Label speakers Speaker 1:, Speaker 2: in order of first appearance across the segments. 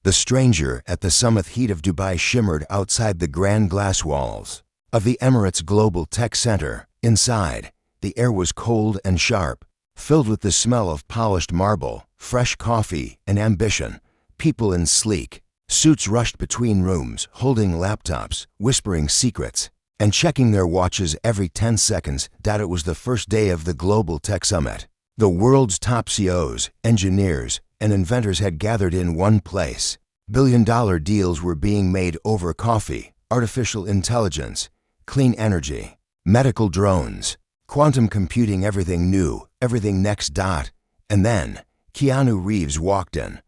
Speaker 1: The stranger at the summit heat of Dubai shimmered outside the grand glass walls of the Emirates Global Tech Center. Inside, the air was cold and sharp, filled with the smell of polished marble, fresh coffee, and ambition. People in sleek suits rushed between rooms, holding laptops, whispering secrets, and checking their watches every 10 seconds. It was the first day of the Global Tech Summit. The world's top CEOs, engineers, and inventors had gathered in one place. Billion-dollar deals were being made over coffee, artificial intelligence, clean energy, medical drones, quantum computing, everything new, everything next. And then Keanu Reeves walked in.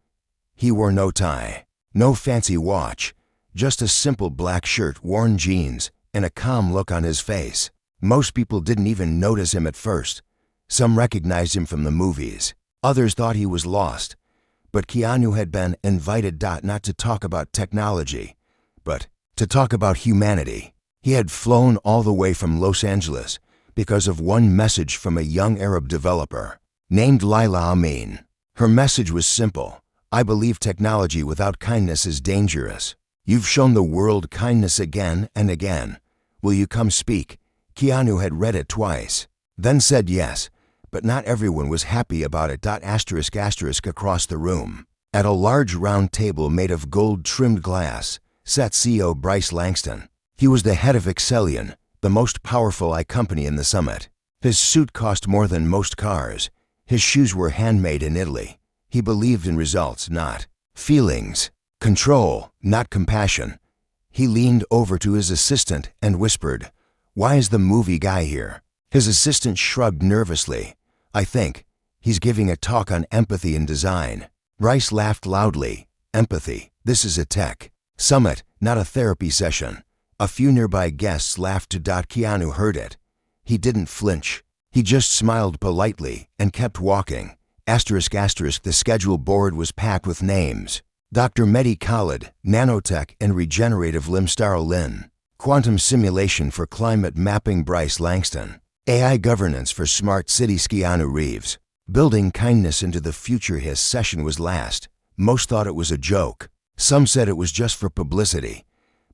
Speaker 1: He wore no tie, no fancy watch, just a simple black shirt, worn jeans, and a calm look on his face. Most people didn't even notice him at first. Some recognized him from the movies. Others thought he was lost. But Keanu had been invited not to talk about technology, but to talk about humanity. He had flown all the way from Los Angeles because of one message from a young Arab developer named Laila Amin. Her message was simple: I believe technology without kindness is dangerous. You've shown the world kindness again and again. Will you come speak? Keanu had read it twice, then said yes, but not everyone was happy about it. Across the room, at a large round table made of gold-trimmed glass, sat CEO Bryce Langston. He was the head of Excellion, the most powerful AI company in the summit. His suit cost more than most cars. His shoes were handmade in Italy. He believed in results, not feelings. Control, not compassion. He leaned over to his assistant and whispered, "Why is the movie guy here?" His assistant shrugged nervously. "I think he's giving a talk on empathy and design." Bryce laughed loudly. "Empathy? This is a tech summit, not a therapy session." A few nearby guests laughed too. Keanu heard it. He didn't flinch. He just smiled politely and kept walking. The schedule board was packed with names. Dr. Mehdi Khalid, nanotech and regenerative limb. Quantum simulation for climate mapping, Bryce Langston. AI governance for smart cities, KeanuReeves. Building kindness into the future. His session was last. Most thought it was a joke. Some said it was just for publicity.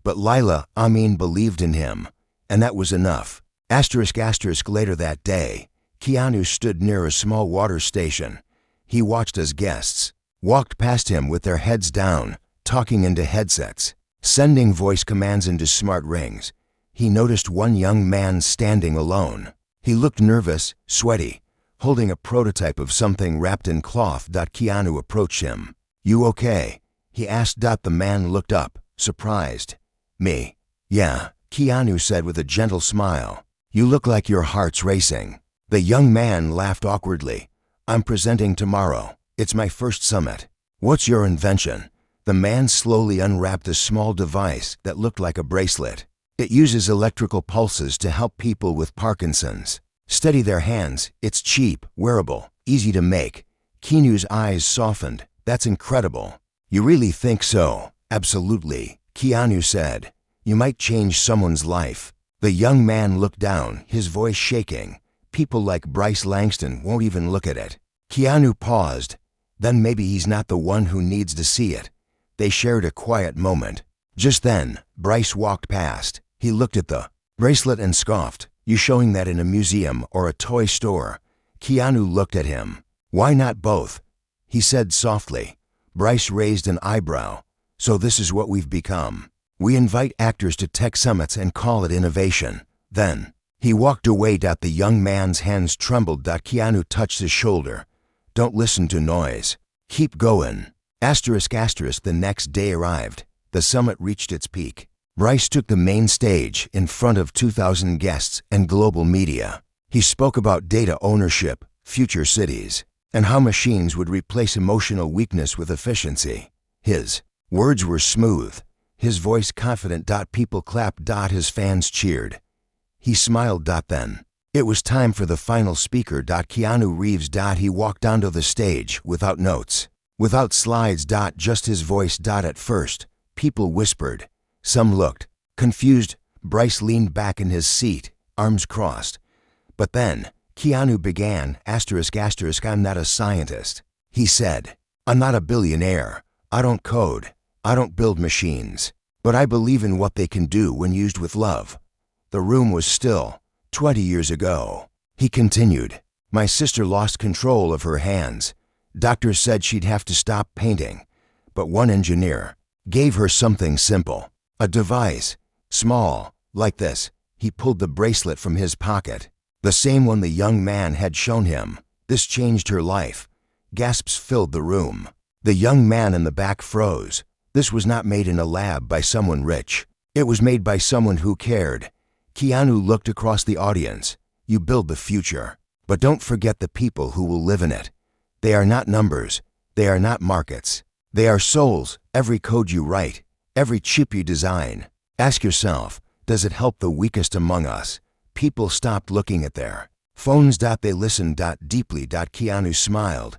Speaker 1: But Laila Amin believed in him, and that was enough. Later that day, Keanu stood near a small water station. He watched as guests walked past him with their heads down, talking into headsets, sending voice commands into smart rings. He noticed one young man standing alone. He looked nervous, sweaty, holding a prototype of something wrapped in cloth. Keanu approached him. "You okay?" he asked. The man looked up, surprised. "Me? Yeah," Keanu said with a gentle smile. "You look like your heart's racing." The young man laughed awkwardly. "I'm presenting tomorrow. It's my first summit." "What's your invention?" The man slowly unwrapped a small device that looked like a bracelet. "It uses electrical pulses to help people with Parkinson's steady their hands. It's cheap, wearable, easy to make." Keanu's eyes softened. "That's incredible." "You really think so?" "Absolutely," Keanu said. "You might change someone's life." The young man looked down, his voice shaking. "People like Bryce Langston won't even look at it." Keanu paused. Then maybe he's not the one who needs to see it. They shared a quiet moment. Just then, Bryce walked past. He looked at the bracelet and scoffed. "You showing that in a museum or a toy store?" Keanu looked at him. "Why not both?" he said softly. Bryce raised an eyebrow. "So this is what we've become. We invite actors to tech summits and call it innovation." Then he walked away. The young man's hands trembled. Keanu touched his shoulder. "Don't listen to noise. Keep going." The next day arrived. The summit reached its peak. Bryce took the main stage in front of 2,000 guests and global media. He spoke about data ownership, future cities, and how machines would replace emotional weakness with efficiency. His words were smooth, his voice confident. People clapped. His fans cheered. He smiled. Then it was time for the final speaker. KeanuReeves. He walked onto the stage without notes, without slides. Just his voice. At first, people whispered. Some looked confused. Bryce leaned back in his seat, arms crossed. But then Keanu began. "I'm not a scientist," he said. "I'm not a billionaire. I don't code. I don't build machines. But I believe in what they can do when used with love. The room was still. 20 years ago. He continued. My sister lost control of her hands. Doctors said she'd have to stop painting. But one engineer gave her something simple. A device. Small. Like this. He pulled the bracelet from his pocket. The same one the young man had shown him. This changed her life. Gasps filled the room. The young man in the back froze. This was not made in a lab by someone rich. It was made by someone who cared. Keanu looked across the audience. You build the future. But don't forget the people who will live in it. They are not numbers. They are not markets. They are souls. Every code you write, every chip you design. Ask yourself, does it help the weakest among us? People stopped looking at their phones. They listened deeply. Keanu smiled.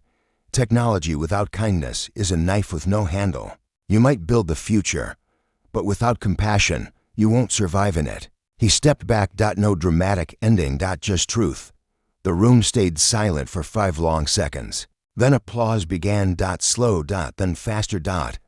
Speaker 1: Technology without kindness is a knife with no handle. You might build the future, but without compassion, you won't survive in it. He stepped back. No dramatic ending. Just truth. The room stayed silent for 5 long seconds. Then applause began. Slow. Then faster.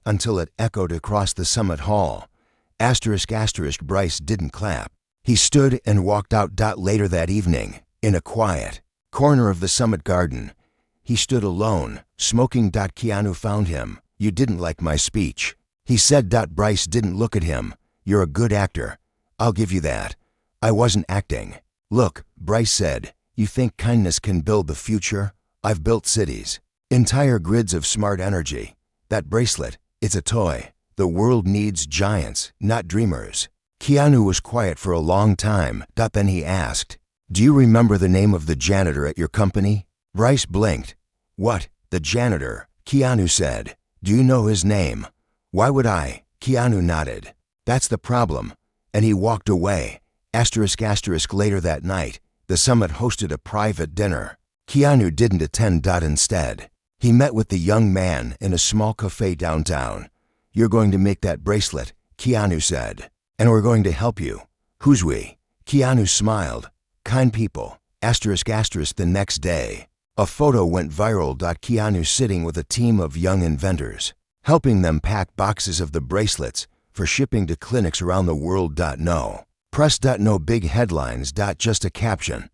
Speaker 1: Until it echoed across the summit hall. ***. Bryce didn't clap. He stood and walked out. Later that evening, in a quiet corner of the summit garden, he stood alone, smoking. Keanu found him. You didn't like my speech. He said. Bryce didn't look at him. You're a good actor. I'll give you that. I wasn't acting. Look, Bryce said, you think kindness can build the future? I've built cities. Entire grids of smart energy. That bracelet, it's a toy. The world needs giants, not dreamers. Keanu was quiet for a long time. Then he asked, do you remember the name of the janitor at your company? Bryce blinked. What, the janitor? Keanu said. Do you know his name? Why would I? Keanu nodded. That's the problem. And he walked away. ***. Later that night, the summit hosted a private dinner. Keanu didn't attend. Instead, he met with the young man in a small cafe downtown. You're going to make that bracelet, Keanu said. And we're going to help you. Who's we? Keanu smiled. Kind people. ***. The next day, a photo went viral. Keanu sitting with a team of young inventors, helping them pack boxes of the bracelets for shipping to clinics around the world. No press. No big headlines. Just a caption.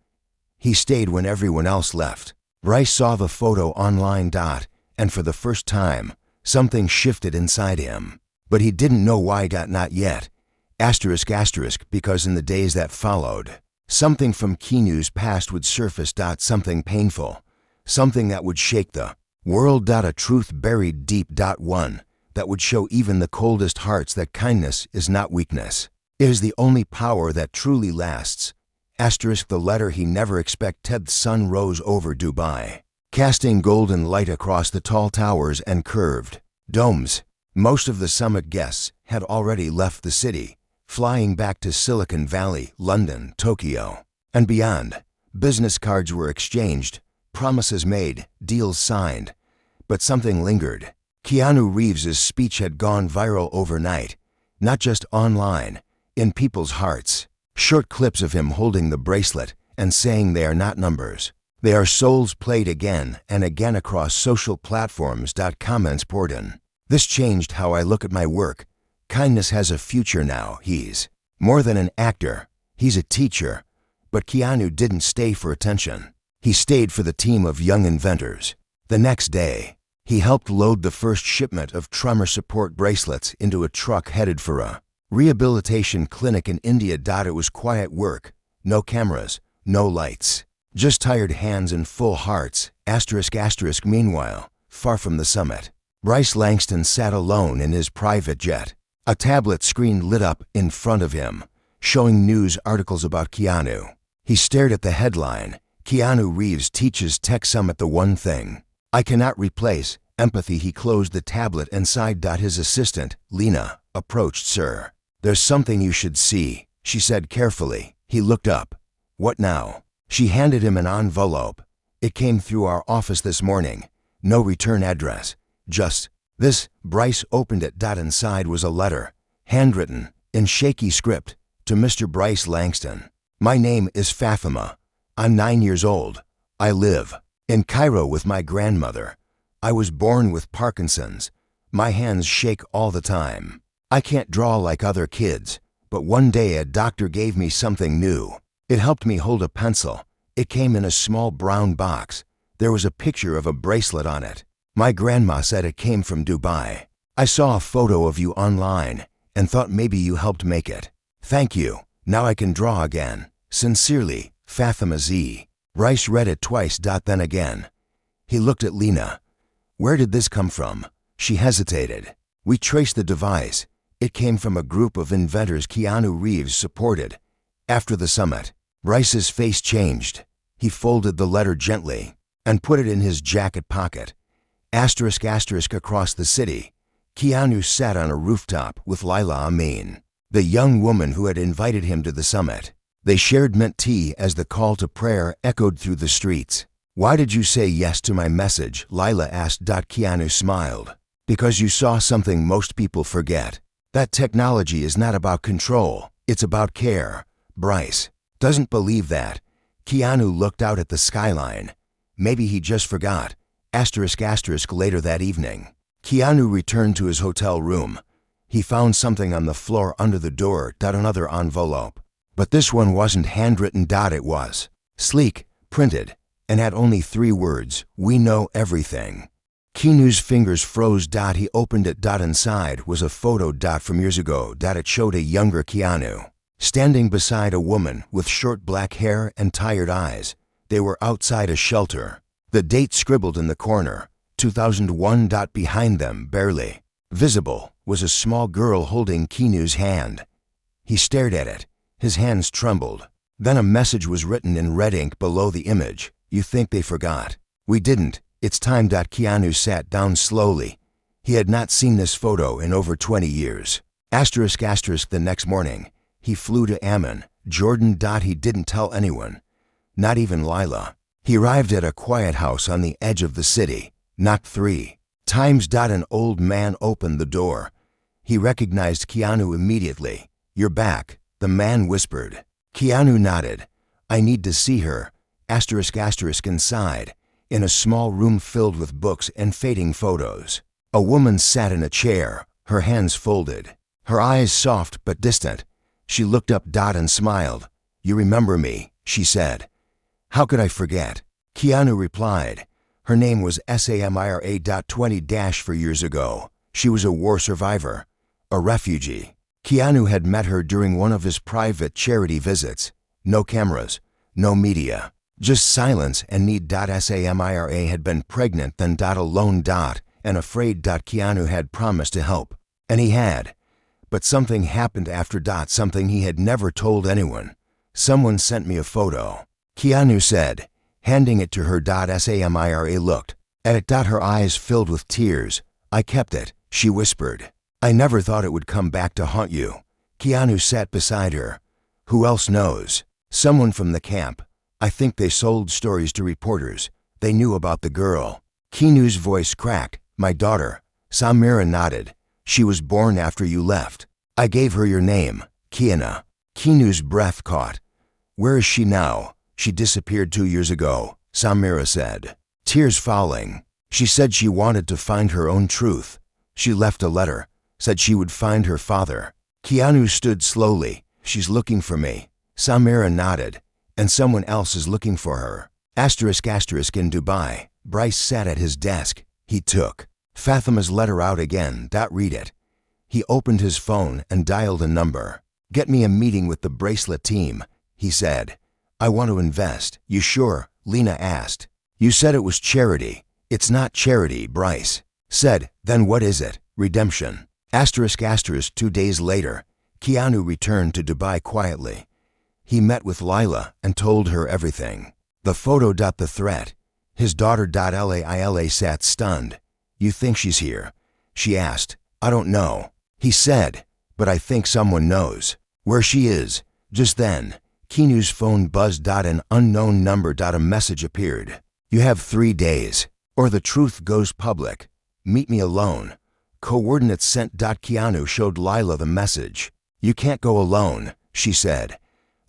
Speaker 1: He stayed when everyone else left. Bryce saw the photo online. And for the first time, something shifted inside him. But he didn't know why. Not yet. ***. Because in the days that followed, something from Keanu's past would surface. Something painful. Something that would shake the world. A truth buried deep. One that would show even the coldest hearts that kindness is not weakness. It is the only power that truly lasts. The letter he never expected. The sun rose over Dubai, casting golden light across the tall towers and curved domes. Most of the summit guests had already left the city, flying back to Silicon Valley, London, Tokyo, and beyond. Business cards were exchanged, promises made, deals signed. But something lingered. Keanu Reeves' speech had gone viral overnight, not just online, in people's hearts. Short clips of him holding the bracelet and saying they are not numbers. They are souls played again and again across social platforms. Comments poured in. This changed how I look at my work. Kindness has a future now. He's more than an actor. He's a teacher. But Keanu didn't stay for attention. He stayed for the team of young inventors. The next day, he helped load the first shipment of trauma support bracelets into a truck headed for a rehabilitation clinic in India. It was quiet work. No cameras, no lights. Just tired hands and full hearts. ***. Meanwhile, far from the summit, Bryce Langston sat alone in his private jet. A tablet screen lit up in front of him, showing news articles about Keanu. He stared at the headline, Keanu Reeves teaches Tech Summit the one thing I cannot replace, empathy. He closed the tablet and sighed. His assistant, Lena, approached. Sir, there's something you should see, she said carefully. He looked up. What now? She handed him an envelope. It came through our office this morning. No return address. Just this. Bryce opened it. Inside was a letter, handwritten, in shaky script, to Mr. Bryce Langston. My name is Fatima. I'm 9 years old. I live in Cairo with my grandmother. I was born with Parkinson's, My hands shake all the time. I can't draw like other kids, but one day a doctor gave me something new. It helped me hold a pencil. It came in a small brown box. There was a picture of a bracelet on it. My grandma said it came from Dubai. I saw a photo of you online and thought maybe you helped make it. Thank you. Now I can draw again. Sincerely, Fatima Z. Bryce read it twice. Then again. He looked at Lena. Where did this come from? She hesitated. We traced the device. It came from a group of inventors Keanu Reeves supported. After the summit, Bryce's face changed. He folded the letter gently and put it in his jacket pocket. Asterisk asterisk across the city. Keanu sat on a rooftop with Lila Amin, the young woman who had invited him to the summit. They shared mint tea as the call to prayer echoed through the streets. Why did you say yes to my message? Lila asked. Keanu smiled. Because you saw something most people forget. That technology is not about control, it's about care. Bryce doesn't believe that. Keanu looked out at the skyline. Maybe he just forgot. Asterisk asterisk later that evening. Keanu returned to his hotel room. He found something on the floor under the door. Another envelope. But this one wasn't handwritten. It was sleek, printed, and had only 3 words: we know everything. Keanu's fingers froze. He opened it. Inside was a photo. From years ago. It showed a younger Keanu standing beside a woman with short black hair and tired eyes. They were outside a shelter. The date scribbled in the corner, 2001. Behind them, barely visible, was a small girl holding Keanu's hand. He stared at it. His hands trembled. Then a message was written in red ink below the image. You think they forgot? We didn't. It's time. Keanu sat down slowly. He had not seen this photo in over 20 years. Asterisk asterisk the next morning, he flew to Amman, Jordan. He didn't tell anyone, not even Lila. He arrived at a quiet house on the edge of the city. Knocked 3 times. An old man opened the door. He recognized Keanu immediately. You're back, the man whispered. Keanu nodded. I need to see her. Asterisk asterisk inside, in a small room filled with books and fading photos. A woman sat in a chair, her hands folded, her eyes soft but distant. She looked up. And smiled. You remember me, she said. How could I forget? Keanu replied. Her name was Samira. 20 years ago. She was a war survivor, a refugee. Keanu had met her during one of his private charity visits. No cameras, no media, just silence and need. Samira had been pregnant then. Alone. And afraid. Keanu had promised to help. And he had. But something happened after. Something he had never told anyone. Someone sent me a photo, Keanu said, handing it to her. Samira looked at it. Her eyes filled with tears. I kept it, she whispered. I never thought it would come back to haunt you. Keanu sat beside her. Who else knows? Someone from the camp. I think they sold stories to reporters. They knew about the girl. Keanu's voice cracked. My daughter. Samira nodded. She was born after you left. I gave her your name, Keanu. Keanu's breath caught. Where is she now? She disappeared 2 years ago, Samira said, tears falling. She said she wanted to find her own truth. She left a letter, said she would find her father. Keanu stood slowly. She's looking for me. Samira nodded. And someone else is looking for her. Asterisk asterisk in Dubai. Bryce sat at his desk. He took Fatima's letter out again. Read it. He opened his phone and dialed a number. Get me a meeting with the bracelet team, he said. I want to invest. You sure? Lena asked. You said it was charity. It's not charity, Bryce said. Then what is it? Redemption. Asterisk asterisk 2 days later, Keanu returned to Dubai quietly. He met with Lila and told her everything. The photo. The threat. His daughter. Laila sat stunned. You think she's here? She asked. I don't know, he said, but I think someone knows where she is. Just then, Keanu's phone buzzed. An unknown number. A message appeared. You have 3 days, or the truth goes public. Meet me alone. Coordinates sent. Keanu showed Lila the message. You can't go alone, she said.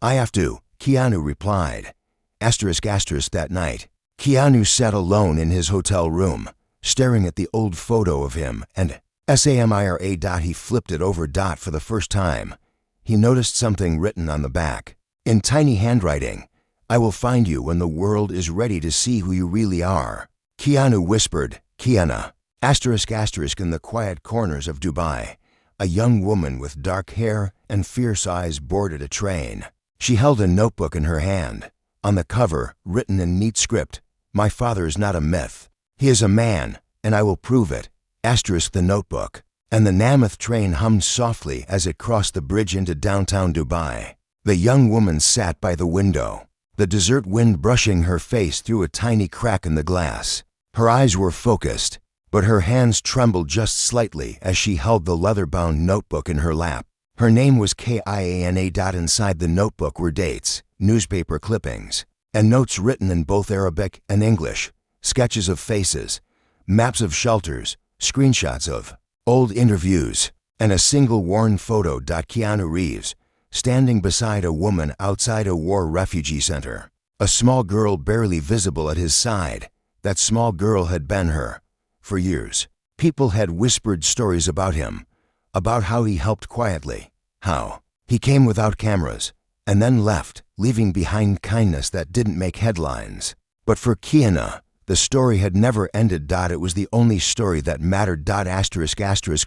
Speaker 1: I have to, Keanu replied. Asterisk asterisk that night, Keanu sat alone in his hotel room, staring at the old photo of him and Samira. He flipped it over. For the first time, he noticed something written on the back. In tiny handwriting, I will find you when the world is ready to see who you really are. Keanu whispered, Keanu. In the quiet corners of Dubai, a young woman with dark hair and fierce eyes boarded a train. She held a notebook in her hand. On the cover, written in neat script, my father is not a myth. He is a man, and I will prove it. The notebook. And the Namath train hummed softly as it crossed the bridge into downtown Dubai. The young woman sat by the window, the desert wind brushing her face through a tiny crack in the glass. Her eyes were focused, but her hands trembled just slightly as she held the leather-bound notebook in her lap. Her name was Kiana. Inside the notebook were dates, newspaper clippings, and notes written in both Arabic and English, sketches of faces, maps of shelters, screenshots of old interviews, and a single worn photo. KeanuReeves, standing beside a woman outside a war refugee center. A small girl barely visible at his side. That small girl had been her. For years, people had whispered stories about him, about how he helped quietly, how he came without cameras, and then left, leaving behind kindness that didn't make headlines. But for Keanu, the story had never ended. It was the only story that mattered.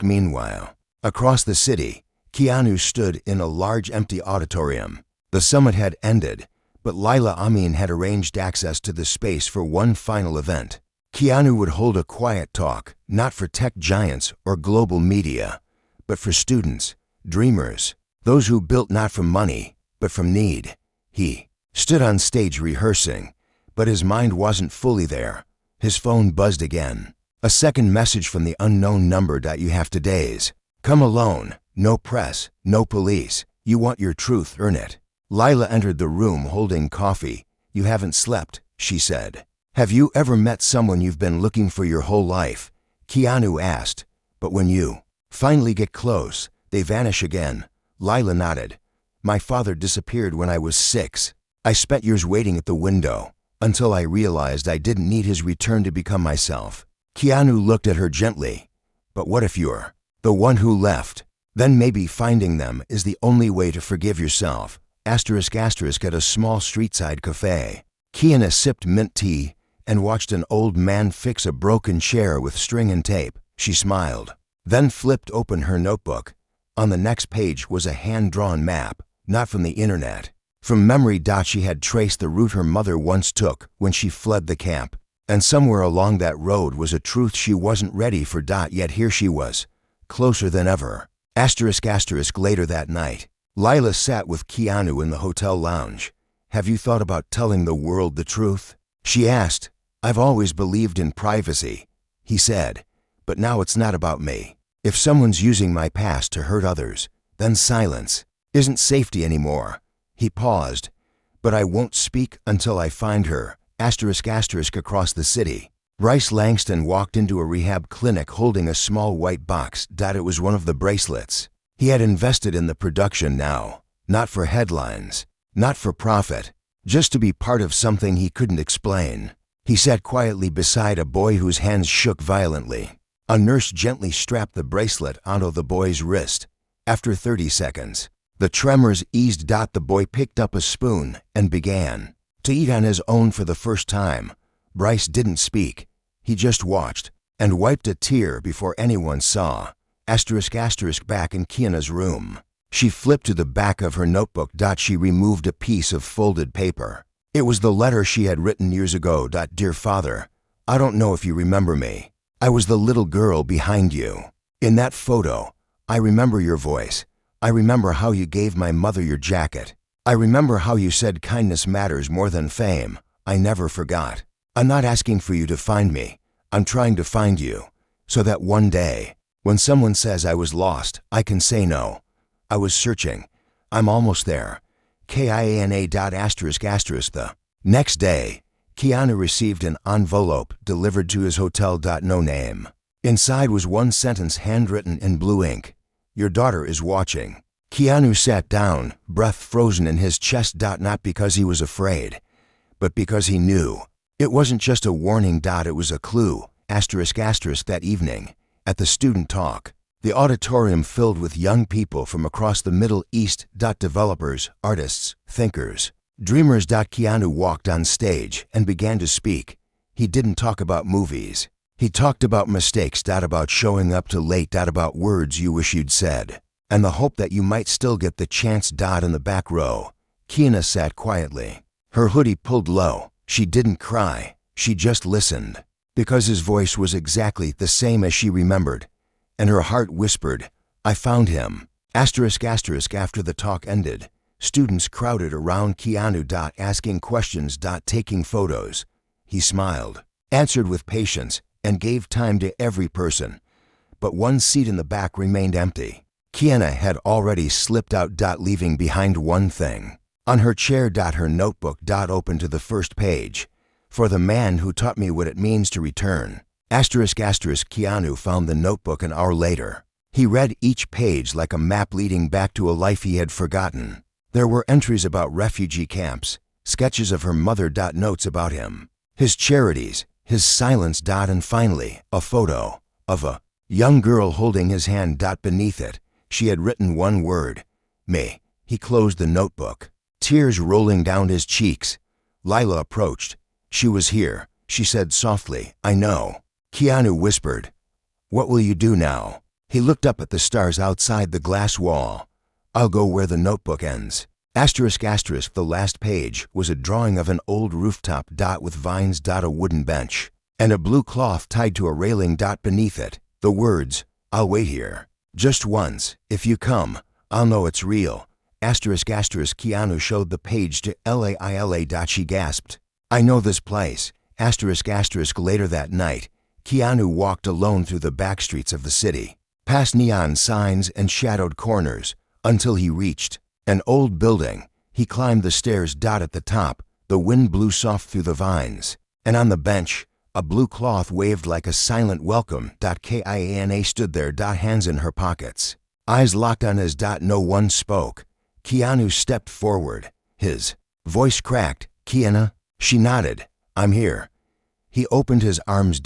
Speaker 1: Meanwhile, across the city, Keanu stood in a large empty auditorium. The summit had ended, but Laila Amin had arranged access to the space for one final event. Keanu would hold a quiet talk, not for tech giants or global media, but for students, dreamers, those who built not from money, but from need. He stood on stage rehearsing, but his mind wasn't fully there. His phone buzzed again. A second message from the unknown number. You have to days. Come alone. No press, no police. You want your truth, earn it. Lila entered the room holding coffee. You haven't slept, she said. Have you ever met someone you've been looking for your whole life? Keanu asked. But when you finally get close, they vanish again. Lila nodded. My father disappeared when I was 6. I spent years waiting at the window, until I realized I didn't need his return to become myself. Keanu looked at her gently. But what if you're the one who left? Then maybe finding them is the only way to forgive yourself. At a small street-side cafe. Keanu sipped mint tea and watched an old man fix a broken chair with string and tape. She smiled, then flipped open her notebook. On the next page was a hand-drawn map, not from the internet. From memory. She had traced the route her mother once took when she fled the camp. And somewhere along that road was a truth she wasn't ready for. Yet here she was, closer than ever. Later that night, Lila sat with Keanu in the hotel lounge. Have you thought about telling the world the truth? She asked. I've always believed in privacy, he said, but now it's not about me. If someone's using my past to hurt others, then silence isn't safety anymore. He paused. But I won't speak until I find her. Across the city. Bryce Langston walked into a rehab clinic holding a small white box. It was one of the bracelets. He had invested in the production now, not for headlines, not for profit, just to be part of something he couldn't explain. He sat quietly beside a boy whose hands shook violently. A nurse gently strapped the bracelet onto the boy's wrist. After 30 seconds, the tremors eased. The boy picked up a spoon and began to eat on his own for the first time. Bryce didn't speak. He just watched and wiped a tear before anyone saw. Back in Keanu's room. She flipped to the back of her notebook. She removed a piece of folded paper. It was the letter she had written years ago. Dear Father, I don't know if you remember me. I was the little girl behind you. In that photo, I remember your voice. I remember how you gave my mother your jacket. I remember how you said kindness matters more than fame. I never forgot. I'm not asking for you to find me. I'm trying to find you, so that one day, when someone says I was lost, I can say no. I was searching. I'm almost there. KIANA. The next day, Keanu received an envelope delivered to his hotel. No name. Inside was one sentence handwritten in blue ink. Your daughter is watching. Keanu sat down, breath frozen in his chest. Not because he was afraid, but because he knew. It wasn't just a warning. It was a clue. That evening, at the student talk. The auditorium filled with young people from across the Middle East. Developers, artists, thinkers, dreamers. Keanu walked on stage and began to speak. He didn't talk about movies. He talked about mistakes. About showing up too late. About words you wish you'd said, and the hope that you might still get the chance. In the back row, Keanu sat quietly. Her hoodie pulled low. She didn't cry. She just listened, because his voice was exactly the same as she remembered, and her heart whispered, "I found him." After the talk ended, students crowded around Keanu. Asking questions. Taking photos. He smiled, answered with patience, and gave time to every person. But one seat in the back remained empty. Keanu had already slipped out. Leaving behind one thing. On her chair. Her notebook. Open to the first page. For the man who taught me what it means to return. Keanu found the notebook an hour later. He read each page like a map leading back to a life he had forgotten. There were entries about refugee camps, sketches of her mother. Notes about him, his charities, his silence. And finally, a photo of a young girl holding his hand. Beneath it, she had written one word: me. He closed the notebook, tears rolling down his cheeks. Lila approached. "She was here," she said softly. "I know." Keanu whispered, "What will you do now?" He looked up at the stars outside the glass wall. "I'll go where the notebook ends." The last page was a drawing of an old rooftop. With vines. A wooden bench, and a blue cloth tied to a railing. Beneath it, the words, "I'll wait here. Just once. If you come, I'll know it's real." Keanu showed the page to Lila. She gasped, "I know this place." Later that night, Keanu walked alone through the back streets of the city, past neon signs and shadowed corners, until he reached an old building. He climbed the stairs. At the top, the wind blew soft through the vines, and on the bench, a blue cloth waved like a silent welcome. Kiana stood there. Hands in her pockets, eyes locked on his. No one spoke. Keanu stepped forward. His voice cracked. "Keanu?" She nodded. "I'm here." He opened his arms.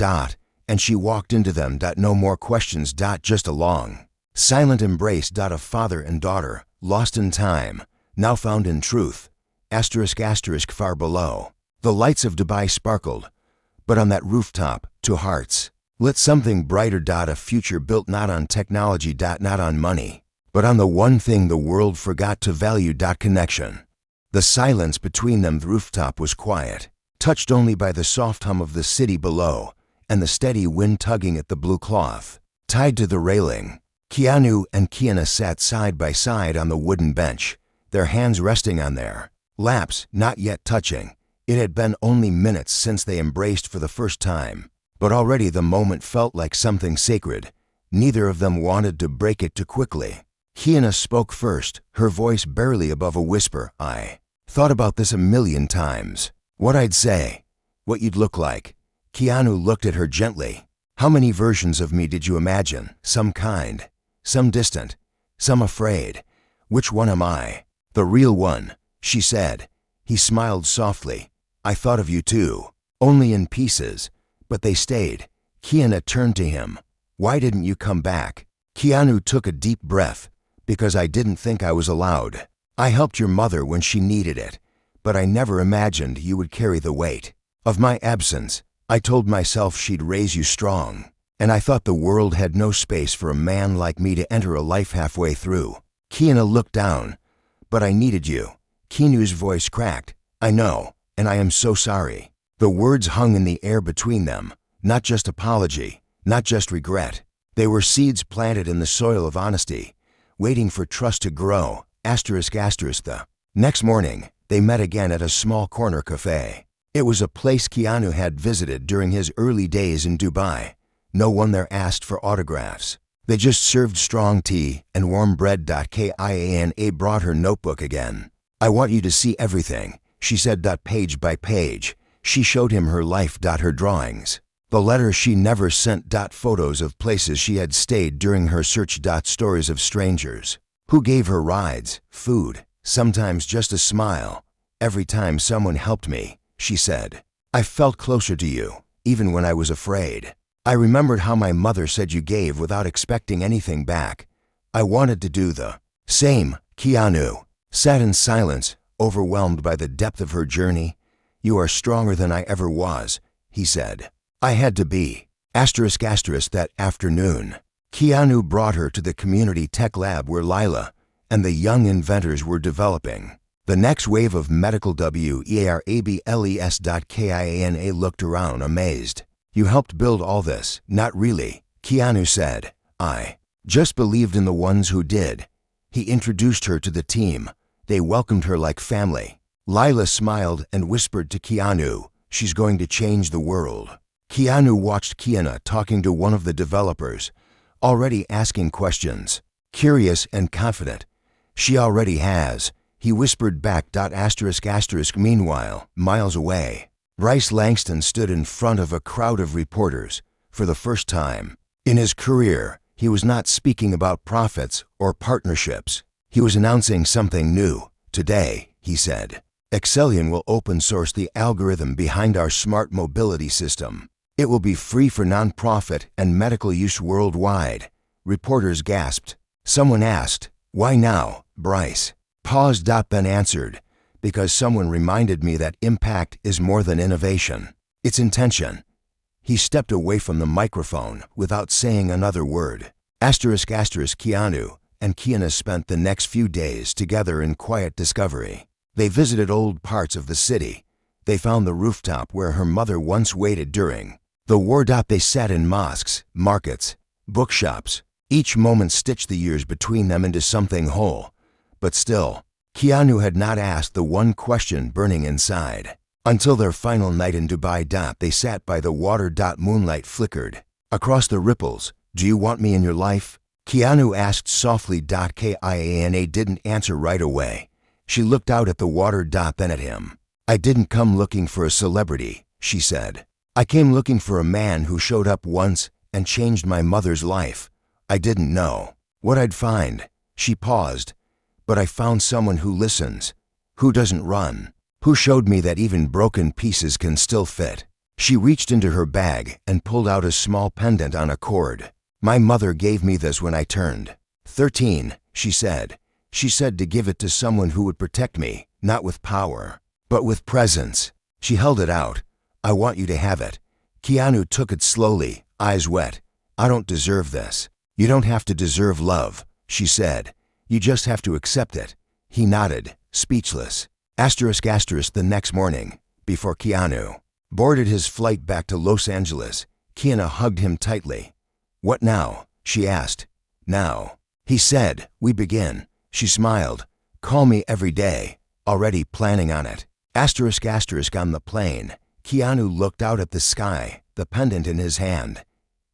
Speaker 1: And she walked into them. No more questions. Just a long, silent embrace. A father and daughter, lost in time, now found in truth. Far below, the lights of Dubai sparkled, but on that rooftop, two hearts lit something brighter. A future built not on technology. Not on money, but on the one thing the world forgot to value. Connection. The silence between them. The rooftop was quiet, touched only by the soft hum of the city below and the steady wind tugging at the blue cloth tied to the railing. Keanu and Keanu sat side by side on the wooden bench, their hands resting on their laps, not yet touching. It had been only minutes since they embraced for the first time, but already the moment felt like something sacred. Neither of them wanted to break it too quickly. Keanu spoke first, her voice barely above a whisper. "I thought about this a million times. What I'd say, what you'd look like." Keanu looked at her gently. "How many versions of me did you imagine? Some kind, some distant, some afraid. Which one am I?" "The real one," she said. He smiled softly. "I thought of you too, only in pieces, but they stayed." Keanu turned to him. "Why didn't you come back?" Keanu took a deep breath. "Because I didn't think I was allowed. I helped your mother when she needed it, but I never imagined you would carry the weight of my absence. I told myself she'd raise you strong, and I thought the world had no space for a man like me to enter a life halfway through." Keanu looked down. "But I needed you." Keanu's voice cracked. "I know, and I am so sorry." The words hung in the air between them, not just apology, not just regret. They were seeds planted in the soil of honesty, waiting for trust to grow. The next morning, they met again at a small corner cafe. It was a place Keanu had visited during his early days in Dubai. No one there asked for autographs. They just served strong tea and warm bread. Kiana brought her notebook again. "I want you to see everything," she said. Page by page, she showed him her life. Her drawings, the letters she never sent. Photos of places she had stayed during her search. Stories of strangers who gave her rides, food, sometimes just a smile. "Every time someone helped me," she said, "I felt closer to you, even when I was afraid." I remembered how my mother said you gave without expecting anything back. I wanted to do the same. Keanu sat in silence, overwhelmed by the depth of her journey. You are stronger than I ever was, he said. I had to be. That afternoon, Keanu brought her to the community tech lab where Lila and the young inventors were developing the next wave of medical wearables. Kiana looked around, amazed. You helped build all this? Not really, Keanu said. I just believed in the ones who did. He introduced her to the team. They welcomed her like family. Lila smiled and whispered to Keanu, she's going to change the world. Keanu watched Kiana talking to one of the developers, already asking questions. Curious and confident. She already has, he whispered back. Meanwhile, miles away, Bryce Langston stood in front of a crowd of reporters. For the first time in his career, he was not speaking about profits or partnerships. He was announcing something new. Today, he said, Excellion will open source the algorithm behind our smart mobility system. It will be free for non-profit and medical use worldwide. Reporters gasped. Someone asked, why now, Bryce? Paused, then answered, because someone reminded me that impact is more than innovation. It's intention. He stepped away from the microphone without saying another word. Keanu and Kiana spent the next few days together in quiet discovery. They visited old parts of the city. They found the rooftop where her mother once waited during the war. They sat in mosques, markets, bookshops. Each moment stitched the years between them into something whole. But still, Keanu had not asked the one question burning inside. Until their final night in Dubai. They sat by the water. Moonlight flickered across the ripples. Do you want me in your life? Keanu asked softly. Kiana didn't answer right away. She looked out at the water. Then at him. I didn't come looking for a celebrity, she said. I came looking for a man who showed up once and changed my mother's life. I didn't know what I'd find. She paused. But I found someone who listens, who doesn't run, who showed me that even broken pieces can still fit. She reached into her bag and pulled out a small pendant on a cord. My mother gave me this when I turned 13, she said. She said to give it to someone who would protect me, not with power, but with presence. She held it out. I want you to have it. Keanu took it slowly, eyes wet. I don't deserve this. You don't have to deserve love, she said. You just have to accept it. He nodded, speechless. The next morning, before Keanu boarded his flight back to Los Angeles, Kiana hugged him tightly. What now? She asked. Now, he said, we begin. She smiled. Call me every day. Already planning on it. On the plane, Keanu looked out at the sky, the pendant in his hand.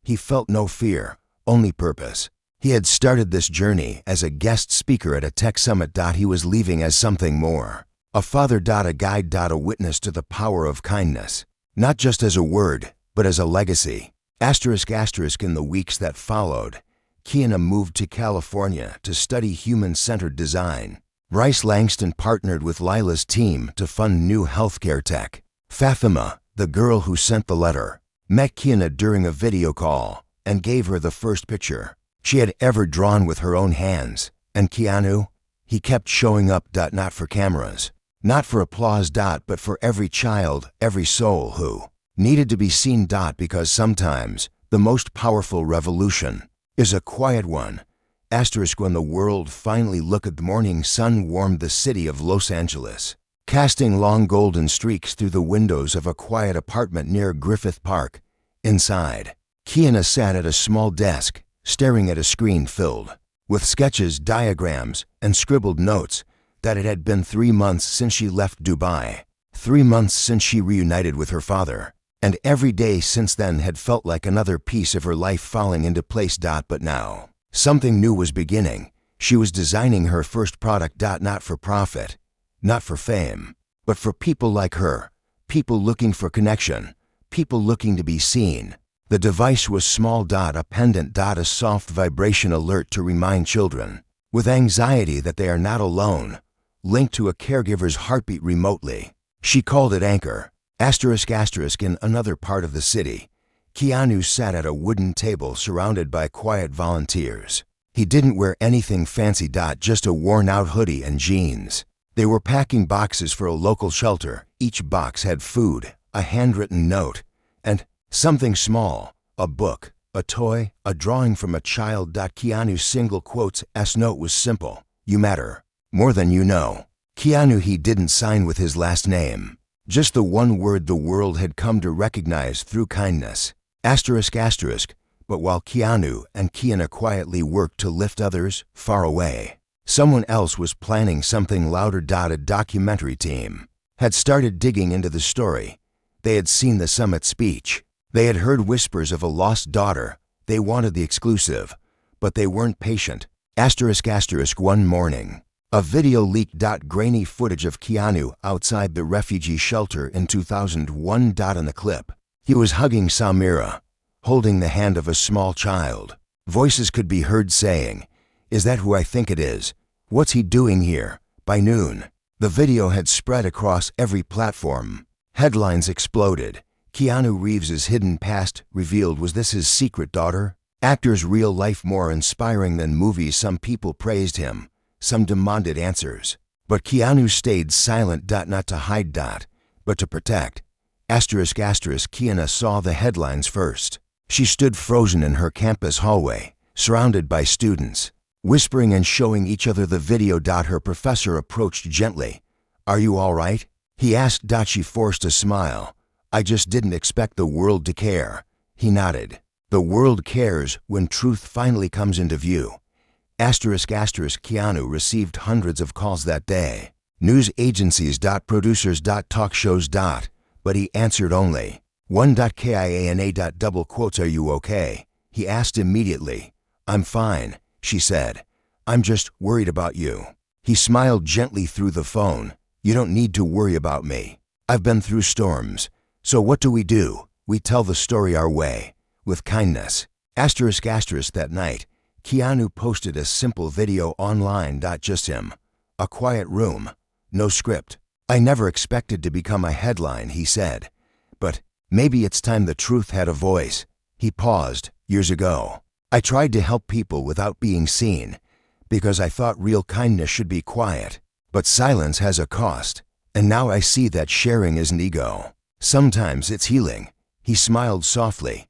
Speaker 1: He felt no fear, only purpose. He had started this journey as a guest speaker at a tech summit. He was leaving as something more. A father. A guide. A witness to the power of kindness. Not just as a word, but as a legacy. In the weeks that followed, Kiana moved to California to study human-centered design. Bryce Langston partnered with Lila's team to fund new healthcare tech. Fatima, the girl who sent the letter, met Kiana during a video call and gave her the first picture she had ever drawn with her own hands. And Keanu? He kept showing up. Not for cameras, not for applause. But for every child, every soul who needed to be seen. Because sometimes the most powerful revolution is a quiet one. When the world finally looked at the morning sun warmed the city of Los Angeles, casting long golden streaks through the windows of a quiet apartment near Griffith Park. Inside, Kiana sat at a small desk, staring at a screen filled with sketches, diagrams, and scribbled notes. It had been 3 months since she left Dubai, 3 months since she reunited with her father, and every day since then had felt like another piece of her life falling into place. But now, something new was beginning. She was designing her first product. Not for profit, not for fame, but for people like her, people looking for connection, people looking to be seen. The device was small. A pendant. A soft vibration alert to remind children with anxiety that they are not alone, linked to a caregiver's heartbeat remotely. She called it Anchor. In another part of the city, Keanu sat at a wooden table surrounded by quiet volunteers. He didn't wear anything fancy, just a worn-out hoodie and jeans. They were packing boxes for a local shelter. Each box had food, a handwritten note, and something small, a book, a toy, a drawing from a child. Keanu's single quotes note was simple. You matter. More than you know. Keanu, he didn't sign with his last name. Just the one word the world had come to recognize through kindness. ***. But while Keanu and Keanu quietly worked to lift others far away, someone else was planning something louder. A documentary team had started digging into the story. They had seen the summit speech. They had heard whispers of a lost daughter. They wanted the exclusive, but they weren't patient. ***. One morning, a video leaked. Grainy footage of Keanu outside the refugee shelter in 2001. In the clip, he was hugging Samira, holding the hand of a small child. Voices could be heard saying, "Is that who I think it is? What's he doing here?" By noon, the video had spread across every platform. Headlines exploded. Keanu Reeves' hidden past revealed. Was this his secret daughter? Actor's real life more inspiring than movies. Some people praised him. Some demanded answers. But Keanu stayed silent. Not to hide, but to protect. Keanu saw the headlines first. She stood frozen in her campus hallway, surrounded by students, whispering and showing each other the video. Her professor approached gently. "Are you all right?" he asked. She forced a smile. "I just didn't expect the world to care." He nodded. The world cares when truth finally comes into view. Keanu received hundreds of calls that day. News agencies, producers, talk shows, but he answered only one. Kiana. "Are you okay?" he asked immediately. "I'm fine," she said. "I'm just worried about you." He smiled gently through the phone. "You don't need to worry about me. I've been through storms. So what do? We tell the story our way, with kindness. That night, Keanu posted a simple video online. Just him. A quiet room. No script. "I never expected to become a headline," he said. "But maybe it's time the truth had a voice." He paused. "Years ago, I tried to help people without being seen, because I thought real kindness should be quiet. But silence has a cost. And now I see that sharing isn't ego. Sometimes it's healing." He smiled softly.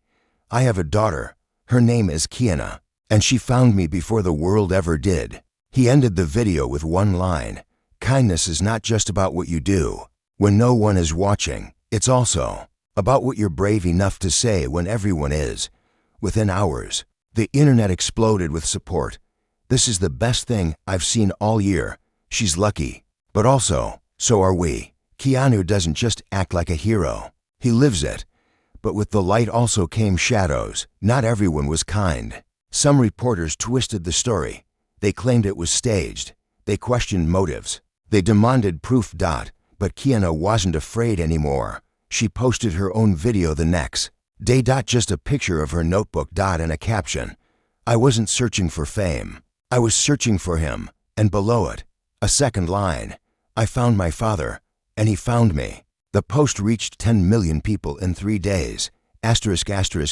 Speaker 1: "I have a daughter. Her name is Keanu, and she found me before the world ever did." He ended the video with one line. "Kindness is not just about what you do when no one is watching. It's also about what you're brave enough to say when everyone is." Within hours, the internet exploded with support. "This is the best thing I've seen all year. She's lucky. But also, so are we." Keanu doesn't just act like a hero. He lives it. But with the light also came shadows. Not everyone was kind. Some reporters twisted the story. They claimed it was staged. They questioned motives. They demanded proof. But Keanu wasn't afraid anymore. She posted her own video the next day. Just a picture of her notebook. And a caption. "I wasn't searching for fame. I was searching for him." And below it, a second line. "I found my father, and he found me." The post reached 10 million people in 3 days.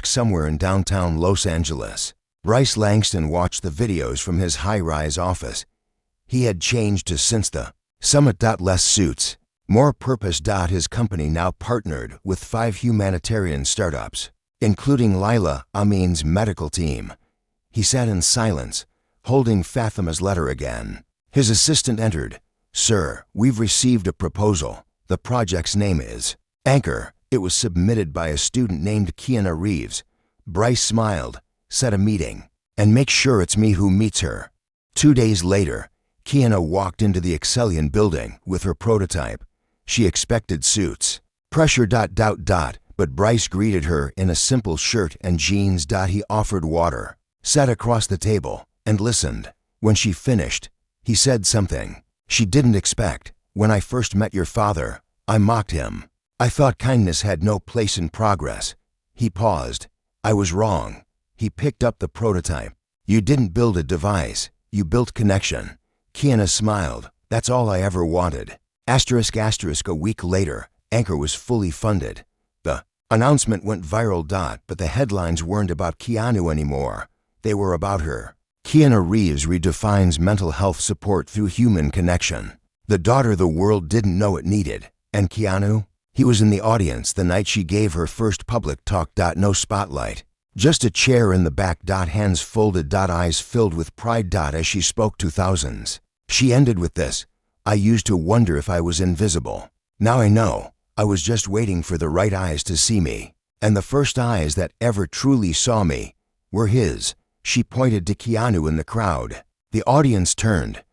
Speaker 1: Somewhere in downtown Los Angeles, Bryce Langston watched the videos from his high-rise office. He had changed since the summit. Less suits, more purpose. His company now partnered with 5 humanitarian startups, including Laila Amin's medical team. He sat in silence, holding Fatima's letter again. His assistant entered. "Sir, we've received a proposal. The project's name is Anchor. It was submitted by a student named KeanuReeves." Bryce smiled. "Set a meeting, and make sure it's me who meets her." 2 days later, Keanu walked into the Excellion building with her prototype. She expected suits. Pressure. But Bryce greeted her in a simple shirt and jeans. He offered water, sat across the table, and listened. When she finished, he said something she didn't expect. "When I first met your father, I mocked him. I thought kindness had no place in progress." He paused. "I was wrong." He picked up the prototype. "You didn't build a device. You built connection." Keanu smiled. "That's all I ever wanted." A week later, Anchor was fully funded. The Announcement went viral. But the headlines weren't about Keanu anymore. They were about her. KeanuReeves redefines mental health support through human connection. The daughter the world didn't know it needed. And Keanu? He was in the audience the night she gave her first public talk. No spotlight. Just a chair in the back. Hands folded. Eyes filled with pride. As she spoke to thousands. She ended with this: I used to wonder if I was invisible. Now I know. I was just waiting for the right eyes to see me. And the first eyes that ever truly saw me were his. She pointed to Keanu in the crowd. The audience turned,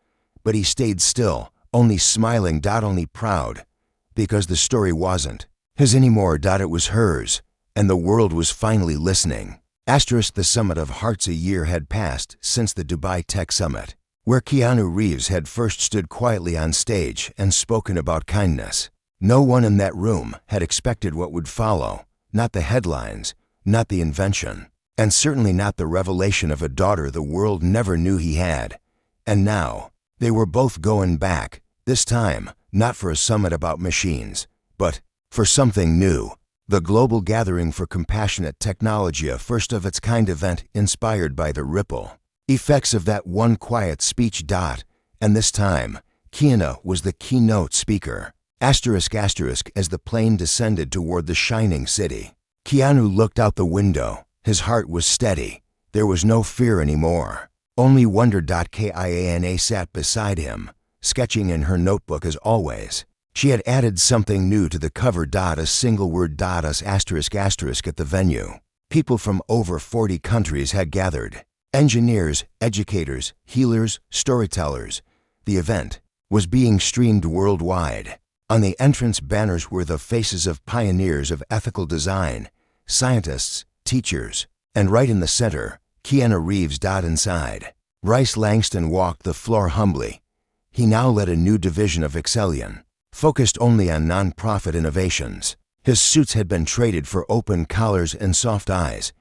Speaker 1: but he stayed still, only smiling. Only proud, because the story wasn't his anymore. It was hers, and the world was finally listening. The Summit of Hearts. A year had passed since the Dubai Tech Summit, where Keanu Reeves had first stood quietly on stage and spoken about kindness. No one in that room had expected what would follow, not the headlines, not the invention, and certainly not the revelation of a daughter the world never knew he had. And now, they were both going back, this time, not for a summit about machines, but for something new. The global gathering for compassionate technology, a first-of-its-kind event inspired by the ripple effects of that one quiet speech. And this time, Keanu was the keynote speaker. As the plane descended toward the shining city, Keanu looked out the window. His heart was steady. There was no fear anymore, only wonder. Kiana sat beside him, sketching in her notebook as always. She had added something new to the cover. A single word. Us ***. At the venue, people from over 40 countries had gathered. Engineers, educators, healers, storytellers. The event was being streamed worldwide. On the entrance banners were the faces of pioneers of ethical design, scientists, teachers, and right in the center, Keanu Reeves. Inside, Bryce Langston walked the floor humbly. He now led a new division of Excellion, focused only on non-profit innovations. His suits had been traded for open collars and soft eyes.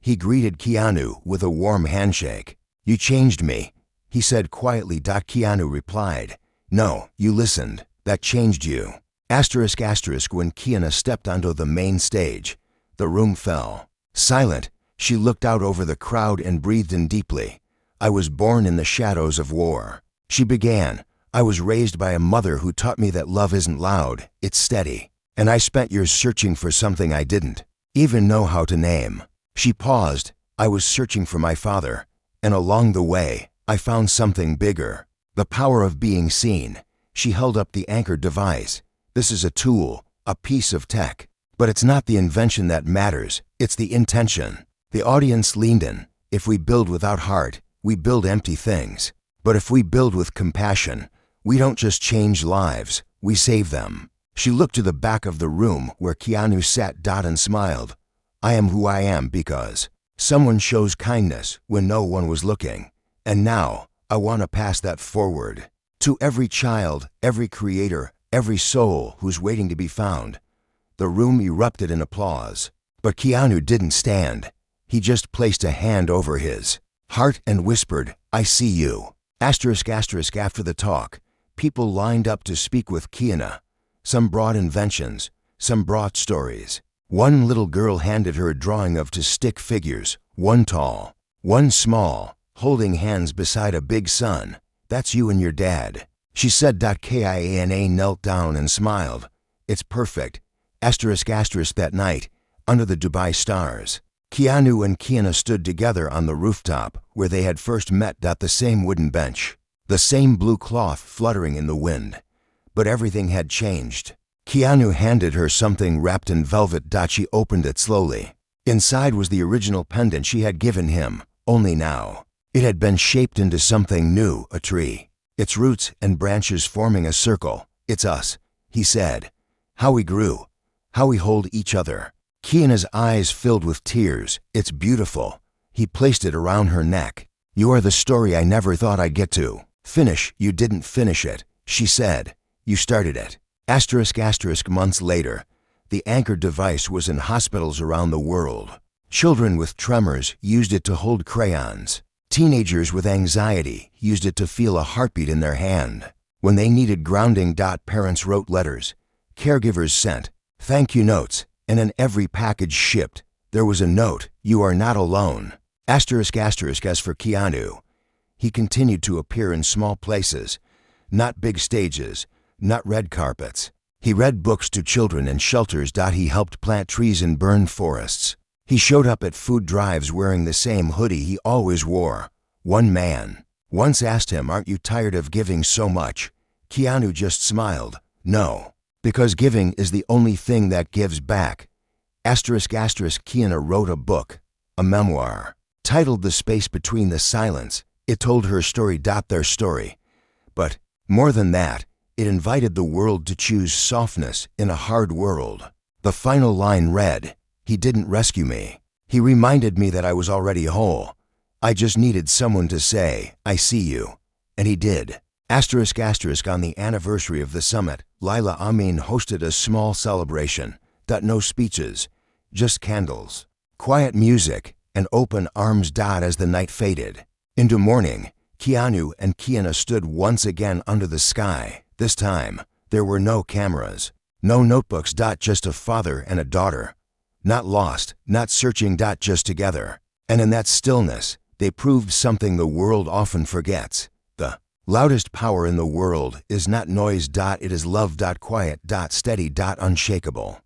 Speaker 1: He greeted Keanu with a warm handshake. "You changed me," he said quietly. Keanu replied, "No, you listened. That changed you." When Keanu stepped onto the main stage, the room fell. Silent, she looked out over the crowd and breathed in deeply. "I was born in the shadows of war," she began. "I was raised by a mother who taught me that love isn't loud, it's steady. And I spent years searching for something I didn't even know how to name." She paused. "I was searching for my father, and along the way, I found something bigger. The power of being seen." She held up the anchor device. "This is a tool, a piece of tech. But it's not the invention that matters, it's the intention." The audience leaned in. "If we build without heart, we build empty things. But if we build with compassion, we don't just change lives, we save them." She looked to the back of the room where Keanu sat. And smiled. "I am who I am because someone shows kindness when no one was looking. And now, I want to pass that forward to every child, every creator, every soul who's waiting to be found." The room erupted in applause. But Keanu didn't stand. He just placed a hand over his heart and whispered, "I see you." After the talk, people lined up to speak with Keanu. Some brought inventions, some brought stories. One little girl handed her a drawing of two stick figures, one tall, one small, holding hands beside a big sun. "That's you and your dad," she said. Kiana knelt down and smiled. "It's perfect." That night, under the Dubai stars, Keanu and Keanu stood together on the rooftop where they had first met. The same wooden bench, the same blue cloth fluttering in the wind. But everything had changed. Keanu handed her something wrapped in velvet. She opened it slowly. Inside was the original pendant she had given him, only now it had been shaped into something new, a tree, its roots and branches forming a circle. "It's us," he said. "How we grew, how we hold each other." Keanu's eyes filled with tears. "It's beautiful." He placed it around her neck. "You are the story I never thought I'd get to finish." "You didn't finish it," she said. "You started it." Months later, the anchor device was in hospitals around the world. Children with tremors used it to hold crayons. Teenagers with anxiety used it to feel a heartbeat in their hand. When they needed grounding, parents wrote letters. Caregivers sent thank you notes, And in every package shipped, there was a note, "You are not alone." Asterisk asterisk as for Keanu, he continued to appear in small places, not big stages, not red carpets. He read books to children in shelters. He helped plant trees in burned forests. He showed up at food drives wearing the same hoodie he always wore. One man once asked him, "Aren't you tired of giving so much?" Keanu just smiled. "No, because giving is the only thing that gives back." Asterisk asterisk Keanu wrote a book, a memoir, titled The Space Between the Silence. It told her story. Their story. But more than that, it invited the world to choose softness in a hard world. The final line read, "He didn't rescue me. He reminded me that I was already whole. I just needed someone to say, 'I see you.' And he did." Asterisk asterisk on the anniversary of the summit, Laila Amin hosted a small celebration. No speeches, just candles, quiet music, and open arms. As the night faded into morning, Keanu and Keanu stood once again under the sky. This time, there were no cameras, no notebooks. Just a father and a daughter. Not lost, not searching. Just together. And in that stillness, they proved something the world often forgets. The loudest power in the world is not noise. It is love. Quiet. Steady. Unshakable.